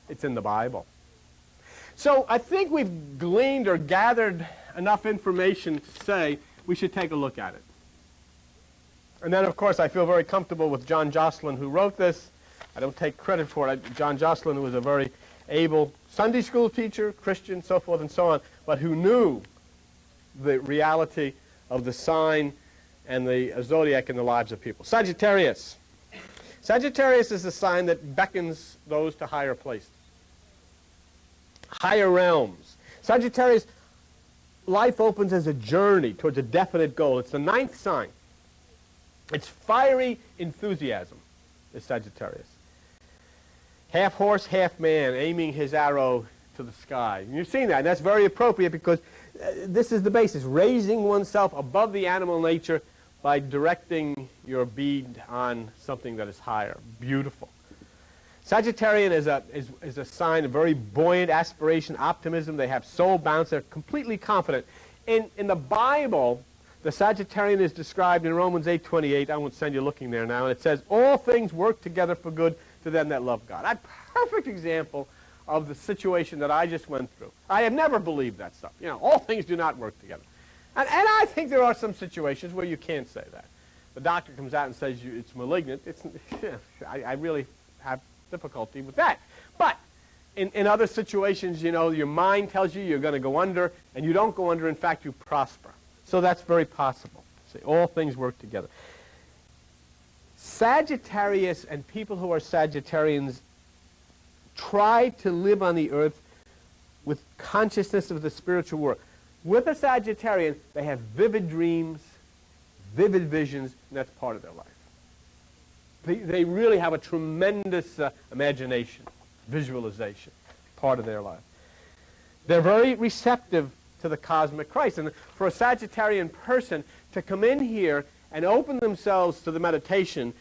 It's in the Bible. So I think we've gleaned or gathered enough information to say we should take a look at it. And then, of course, I feel very comfortable with John Jocelyn, who wrote this. I don't take credit for it. John Jocelyn, who was a very able Sunday school teacher, Christian, so forth and so on, but who knew the reality of the sign and the zodiac in the lives of people. Sagittarius. Sagittarius is a sign that beckons those to higher places, higher realms. Sagittarius, life opens as a journey towards a definite goal. It's the 9th sign. It's fiery enthusiasm, is Sagittarius. Half horse, half man, aiming his arrow to the sky. And you've seen that, and that's very appropriate because this is the basis, raising oneself above the animal nature by directing your bead on something that is higher. Beautiful. Sagittarian is a sign of very buoyant aspiration, optimism. They have soul bounce. They're completely confident. In the Bible, the Sagittarian is described in Romans 8:28. I won't send you looking there now. And it says, all things work together for good to them that love God. A perfect example of the situation that I just went through. I have never believed that stuff. You know, all things do not work together. And I think there are some situations where you can't say that. The doctor comes out and says it's malignant. I really have difficulty with that. But in other situations, you know, your mind tells you you're going to go under, and you don't go under. In fact, you prosper. So that's very possible. See, all things work together. Sagittarius and people who are Sagittarians try to live on the earth with consciousness of the spiritual world. With a Sagittarian, they have vivid dreams, vivid visions, and that's part of their life. They really have a tremendous imagination, visualization, part of their life. They're very receptive to the cosmic Christ. And for a Sagittarian person to come in here and open themselves to the meditation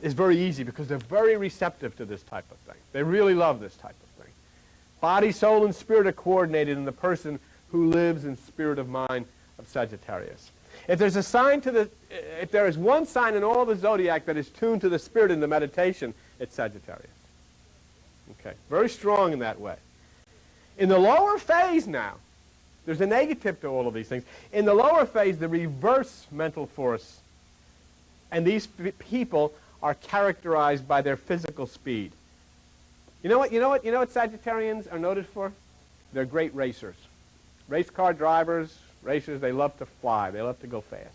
is very easy because they're very receptive to this type of thing. They really love this type of thing. Body, soul, and spirit are coordinated in the person who lives in spirit of mind of Sagittarius. If there's a sign if there is one sign in all the zodiac that is tuned to the spirit in the meditation, it's Sagittarius. Okay, very strong in that way. In the lower phase now, there's a negative to all of these things. In the lower phase, the reverse mental force, and these people are characterized by their physical speed. You know what Sagittarians are noted for? They're great racers. Race car drivers, racers, they love to fly. They love to go fast.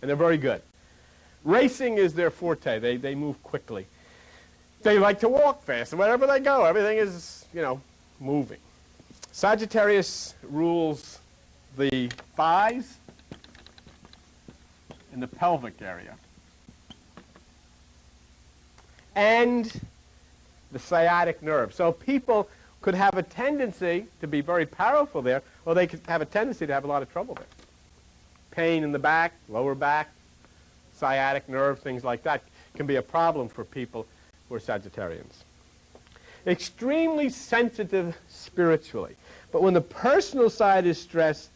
And they're very good. Racing is their forte. They move quickly. They like to walk fast. And wherever they go, everything is, you know, moving. Sagittarius rules the thighs and the pelvic area. And the sciatic nerve. So people could have a tendency to be very powerful there, or they could have a tendency to have a lot of trouble there. Pain in the back, lower back, sciatic nerve, things like that can be a problem for people who are Sagittarians. Extremely sensitive spiritually. But when the personal side is stressed,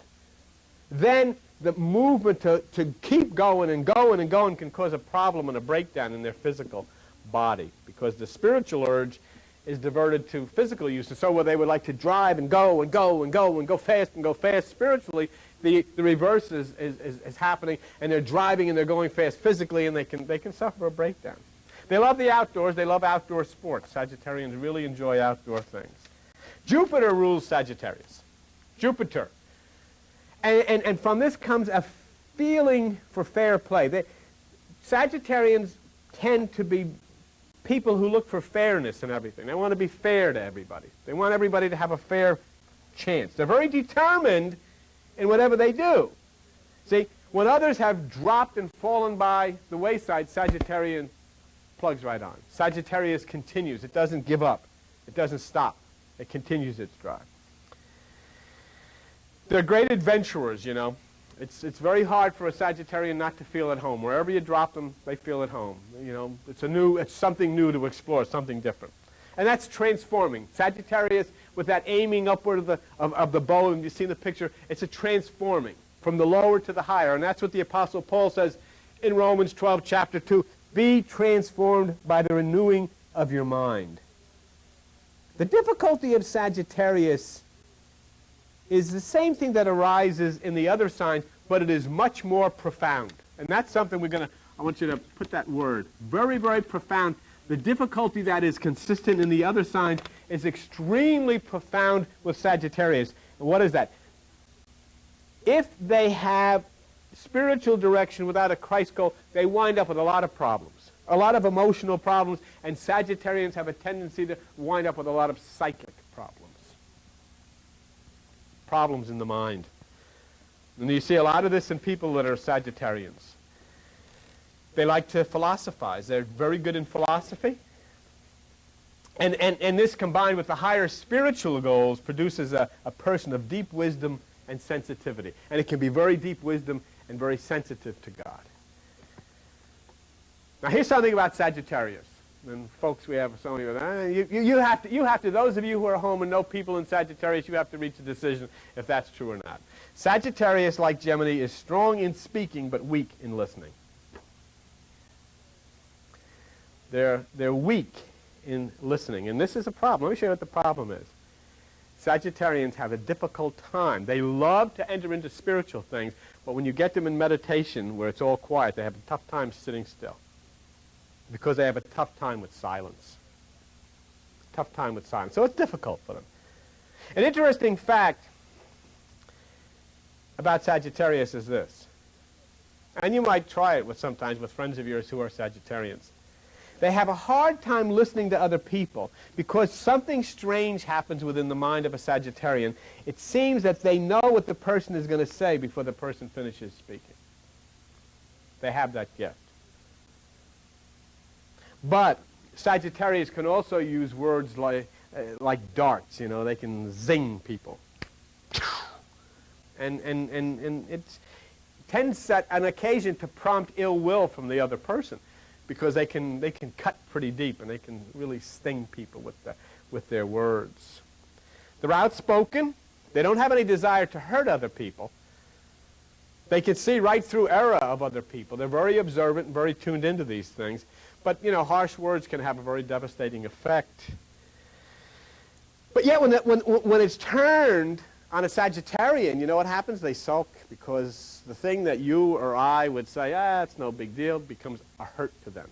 then the movement to keep going and going and going can cause a problem and a breakdown in their physical body, because the spiritual urge is diverted to physical use. And so where they would like to drive and go and go and go and go fast spiritually, the reverse is happening, and they're driving and they're going fast physically, and they can suffer a breakdown. They love the outdoors. They love outdoor sports. Sagittarians really enjoy outdoor things. Jupiter rules Sagittarius. Jupiter. And from this comes a feeling for fair play. Sagittarians tend to be people who look for fairness in everything. They want to be fair to everybody. They want everybody to have a fair chance. They're very determined in whatever they do. See, when others have dropped and fallen by the wayside, Sagittarian plugs right on. Sagittarius continues. It doesn't give up. It doesn't stop. It continues its drive. They're great adventurers, you know. It's very hard for a Sagittarian not to feel at home. Wherever you drop them, they feel at home. You know, it's something new to explore, something different. And that's transforming. Sagittarius, with that aiming upward of the bow, and you see the picture, it's a transforming from the lower to the higher. And that's what the Apostle Paul says in Romans 12, chapter 2. Be transformed by the renewing of your mind. The difficulty of Sagittarius is the same thing that arises in the other signs, but it is much more profound. And that's something I want you to put that word, very, very profound. The difficulty that is consistent in the other signs is extremely profound with Sagittarius. And what is that? If they have spiritual direction without a Christ goal, they wind up with a lot of problems, a lot of emotional problems, and Sagittarians have a tendency to wind up with a lot of psychic problems in the mind. And you see a lot of this in people that are Sagittarians. They like to philosophize. They're very good in philosophy. And this combined with the higher spiritual goals produces a person of deep wisdom and sensitivity. And it can be very deep wisdom and very sensitive to God. Now here's something about Sagittarius. And folks, we have so many. You have to, those of you who are home and know people in Sagittarius, you have to reach a decision if that's true or not. Sagittarius, like Gemini, is strong in speaking but weak in listening. They're weak in listening, and this is a problem. Let me show you what the problem is. Sagittarians have a difficult time. They love to enter into spiritual things, but when you get them in meditation where it's all quiet, they have a tough time sitting still because they have a tough time with silence. Tough time with silence. So it's difficult for them. An interesting fact about Sagittarius is this, and you might try it sometimes with friends of yours who are Sagittarians. They have a hard time listening to other people because something strange happens within the mind of a Sagittarian. It seems that they know what the person is going to say before the person finishes speaking. They have that gift. But Sagittarius can also use words like darts. You know, they can zing people. And it tends at an occasion to prompt ill will from the other person, because they can cut pretty deep and they can really sting people with their words. They're outspoken. They don't have any desire to hurt other people. They can see right through error of other people. They're very observant and very tuned into these things. But, you know, harsh words can have a very devastating effect. But yet when it's turned on a Sagittarian, you know what happens? They sulk, because the thing that you or I would say, it's no big deal, becomes a hurt to them.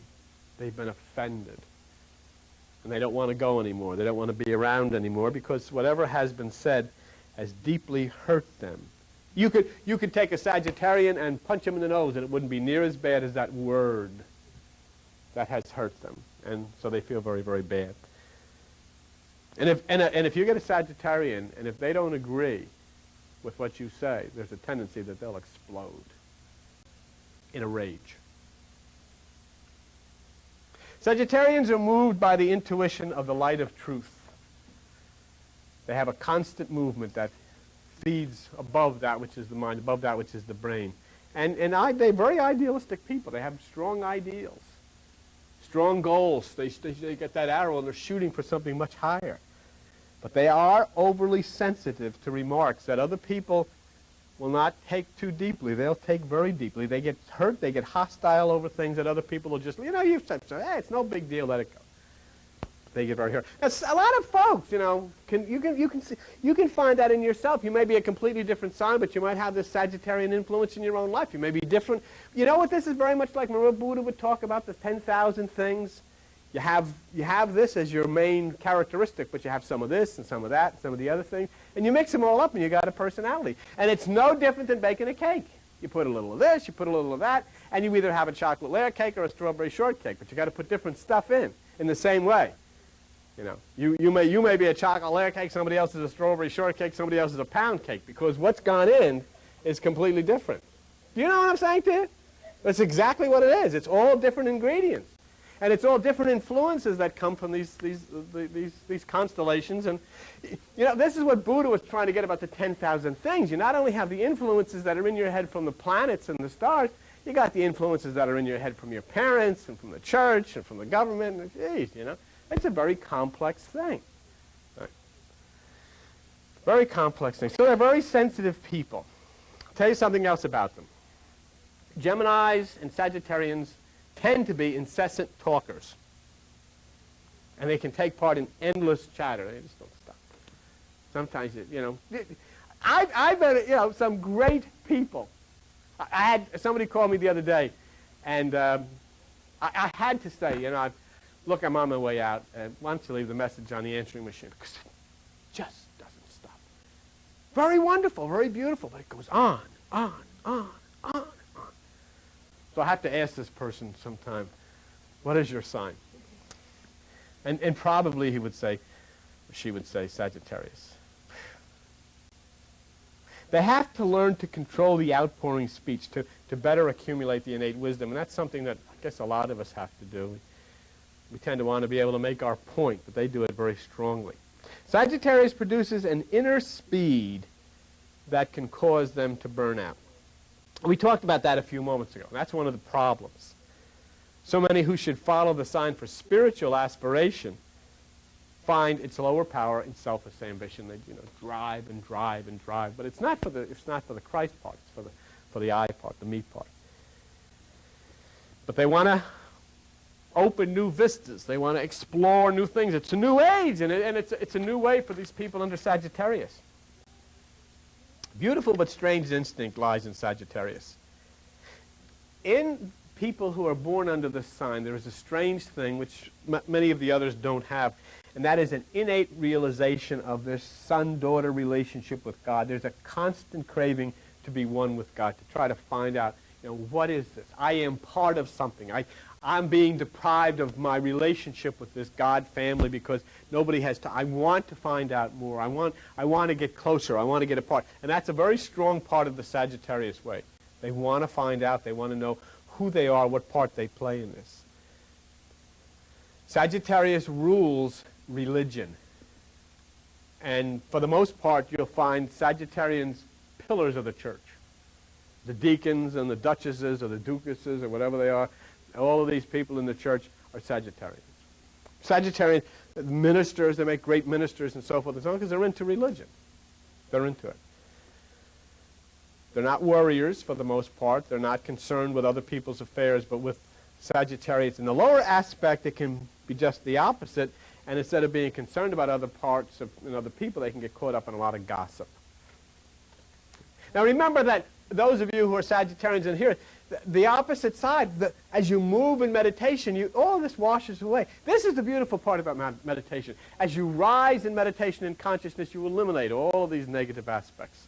They've been offended. And they don't want to go anymore. They don't want to be around anymore because whatever has been said has deeply hurt them. You could take a Sagittarian and punch him in the nose and it wouldn't be near as bad as that word that has hurt them. And so they feel very, very bad. And if you get a Sagittarian, and if they don't agree with what you say, there's a tendency that they'll explode in a rage. Sagittarians are moved by the intuition of the light of truth. They have a constant movement that feeds above that which is the mind, above that which is the brain. And they're very idealistic people. They have strong ideals, strong goals. They get that arrow and they're shooting for something much higher. But they are overly sensitive to remarks that other people will not take too deeply. They'll take very deeply. They get hurt. They get hostile over things that other people will just, you've said so. Hey, it's no big deal. Let it go. They get very hurt. Now, a lot of folks, you can find that in yourself. You may be a completely different sign, but you might have this Sagittarian influence in your own life. You may be different. You know what this is very much like? Remember Buddha would talk about the 10,000 things? You have this as your main characteristic, but you have some of this and some of that and some of the other things, and you mix them all up and you got a personality. And it's no different than baking a cake. You put a little of this, you put a little of that, and you either have a chocolate layer cake or a strawberry shortcake, but you got to put different stuff in the same way. You may be a chocolate layer cake, somebody else is a strawberry shortcake, somebody else is a pound cake, because what's gone in is completely different. Do you know what I'm saying to you? That's exactly what it is. It's all different ingredients. And it's all different influences that come from these constellations. And, this is what Buddha was trying to get about the 10,000 things. You not only have the influences that are in your head from the planets and the stars, you got the influences that are in your head from your parents and from the church and from the government. And, geez, it's a very complex thing. Right? Very complex thing. So they're very sensitive people. I'll tell you something else about them. Geminis and Sagittarians tend to be incessant talkers. And they can take part in endless chatter. They just don't stop. Sometimes, I've met, some great people. I had somebody call me the other day, and I had to say, look, I'm on my way out. Why don't you leave the message on the answering machine? Because it just doesn't stop. Very wonderful, very beautiful, but it goes on. So I have to ask this person sometime, what is your sign? And probably he would say, she would say, Sagittarius. They have to learn to control the outpouring speech to better accumulate the innate wisdom. And that's something that I guess a lot of us have to do. We tend to want to be able to make our point, but they do it very strongly. Sagittarius produces an inner speed that can cause them to burn out. We talked about that a few moments ago. That's one of the problems. So many who should follow the sign for spiritual aspiration find its lower power in selfish ambition. They drive and drive and drive, but it's not for the Christ part. It's for the I part, the me part. But they want to open new vistas. They want to explore new things. It's a new age, and it's a new way for these people under Sagittarius. Beautiful but strange instinct lies in Sagittarius. In people who are born under this sign, there is a strange thing which many of the others don't have, and that is an innate realization of their son-daughter relationship with God. There's a constant craving to be one with God, to try to find out, what is this? I am part of something. I'm being deprived of my relationship with this God family because nobody has to. I want to find out more. I want to get closer. I want to get a part. And that's a very strong part of the Sagittarius way. They want to find out. They want to know who they are, what part they play in this. Sagittarius rules religion. And for the most part, you'll find Sagittarians pillars of the church. The deacons and the duchesses or the duchesses or whatever they are, all of these people in the church are Sagittarians. Sagittarian ministers, they make great ministers and so forth and so on because they're into religion. They're into it. They're not warriors for the most part. They're not concerned with other people's affairs, but with Sagittarius. In the lower aspect, it can be just the opposite, and instead of being concerned about other parts of other people, they can get caught up in a lot of gossip. Now remember that those of you who are Sagittarians in here, the opposite side, as you move in meditation, all of this washes away. This is the beautiful part about meditation. As you rise in meditation and consciousness, you eliminate all of these negative aspects.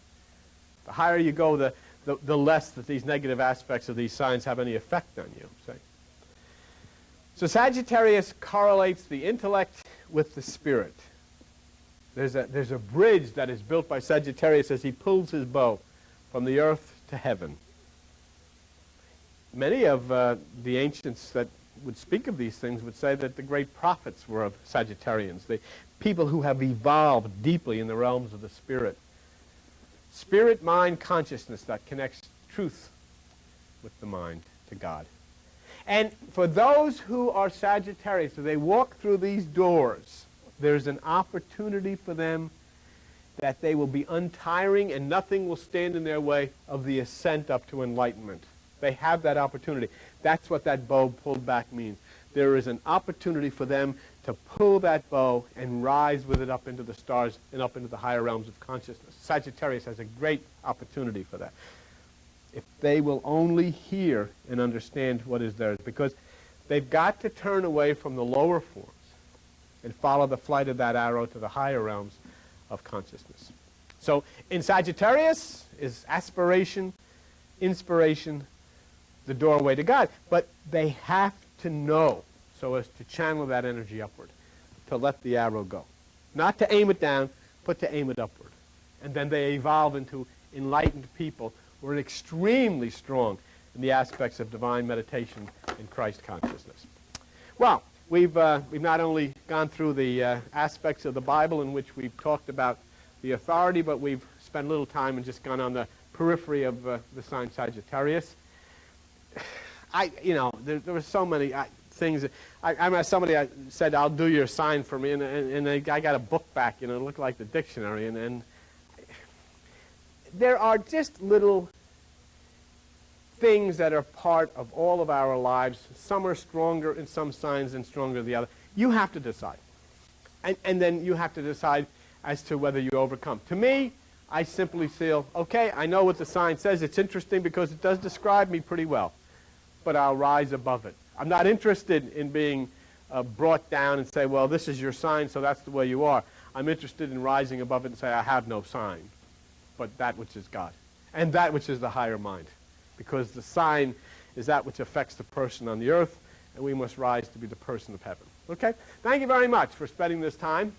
The higher you go, the less that these negative aspects of these signs have any effect on you. See? So Sagittarius correlates the intellect with the spirit. There's a bridge that is built by Sagittarius as he pulls his bow from the earth to heaven. Many of the ancients that would speak of these things would say that the great prophets were of Sagittarians, the people who have evolved deeply in the realms of the spirit. Spirit, mind, consciousness that connects truth with the mind to God. And for those who are Sagittarius, as they walk through these doors, there's an opportunity for them that they will be untiring and nothing will stand in their way of the ascent up to enlightenment. They have that opportunity. That's what that bow pulled back means. There is an opportunity for them to pull that bow and rise with it up into the stars and up into the higher realms of consciousness. Sagittarius has a great opportunity for that. If they will only hear and understand what is theirs, because they've got to turn away from the lower forms and follow the flight of that arrow to the higher realms of consciousness. So in Sagittarius is aspiration, inspiration, the doorway to God. But they have to know so as to channel that energy upward, to let the arrow go. Not to aim it down, but to aim it upward. And then they evolve into enlightened people who are extremely strong in the aspects of divine meditation and Christ consciousness. Well, we've not only gone through the aspects of the Bible in which we've talked about the authority, but we've spent a little time and just gone on the periphery of the sign Sagittarius. There were so many things. I remember somebody said, "I'll do your sign for me," and I got a book back. It looked like the dictionary, and there are just little things that are part of all of our lives. Some are stronger in some signs and stronger in the other. You have to decide. And then you have to decide as to whether you overcome. To me, I simply feel, okay, I know what the sign says. It's interesting because it does describe me pretty well. But I'll rise above it. I'm not interested in being brought down and say, well, this is your sign, so that's the way you are. I'm interested in rising above it and say, I have no sign, but that which is God. And that which is the higher mind. Because the sign is that which affects the person on the earth, and we must rise to be the person of heaven. Okay? Thank you very much for spending this time.